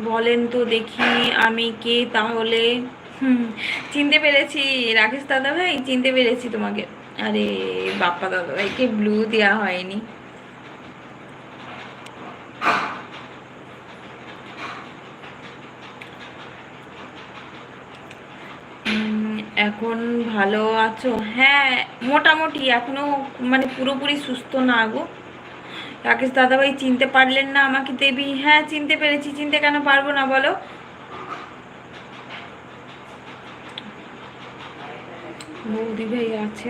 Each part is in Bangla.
বলেন তো দেখি আমি কে তাহলে। হুম, চিনতে পেরেছি। রাকেশ দাদা ভাই, চিনতে পেরেছি তোমাকে। আরে বাপ্পা দাদা ভাইকে ব্লু দেওয়া হয়নি। এখন ভালো আছো? হ্যাঁ, মোটামুটি এখনো, মানে পুরোপুরি সুস্থ না গো। রাকেশ দাদাভাই চিনতে পারলেন না আমাকে দেবী? হ্যাঁ চিনতে পেরেছি, চিনতে কেন পারবো না বলো। বৌদি ভাই আছে।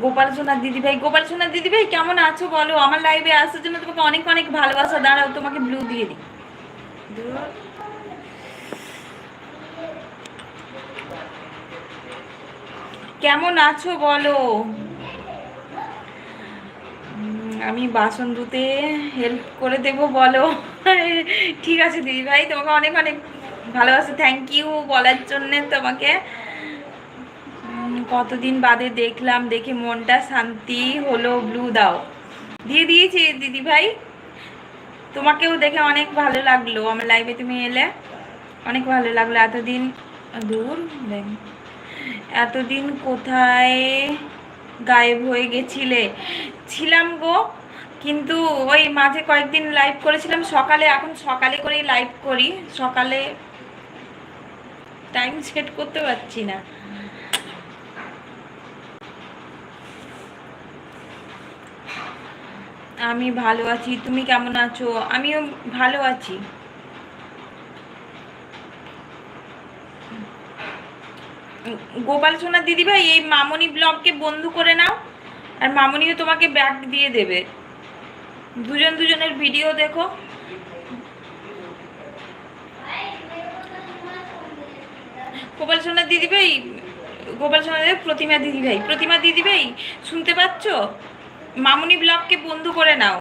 গোপাল সোনার দিদিভাই, গোপাল সোনার দিদিভাই কেমন আছো বলো? আমার লাইভে আসার জন্য তোমাকে অনেক অনেক ভালোবাসা। দাঁড়াও তোমাকে ব্লু দিয়ে দিই। কেমন আছো বলো? আমি বাসন ধুতে হেল্প করে দেবো বলো। ঠিক আছে দিদিভাই, তোমাকে অনেক অনেক ভালোবাসা। থ্যাংক ইউ বলার জন্যে তোমাকে। কতদিন বাদে দেখলাম, দেখে মনটা শান্তি হলো। ব্লু দাও, দিয়ে দিয়েছি দিদি ভাই। তোমাকেও দেখে অনেক ভালো লাগলো, আমার লাইভে তুমি এলে অনেক ভালো লাগলো। এতদিন দূর, এতদিন কোথায় গায়েব হয়ে গেছিলে? ছিলাম গো, কিন্তু ওই মাঝে কয়েকদিন লাইভ করেছিলাম সকালে, এখন সকালে করেই লাইভ করি। সকালে টাইম সেট করতে পারছি না। আমি ভালো আছি, তুমি কেমন আছো? আমিও ভালো আছি। গোপাল সোনার দিদিভাই, এই মামনি ব্লগকে বন্ধু করে নাও, আর মামনিও তোমাকে ব্যাগ দিয়ে দেবে। দুজন দুজনের ভিডিও দেখো। গোপাল সোনার দিদিভাই, গোপাল সোনার প্রতিমা দিদিভাই, প্রতিমা দিদিভাই শুনতে পাচ্ছ? মামনি ব্লগকে বন্ধু করে নাও।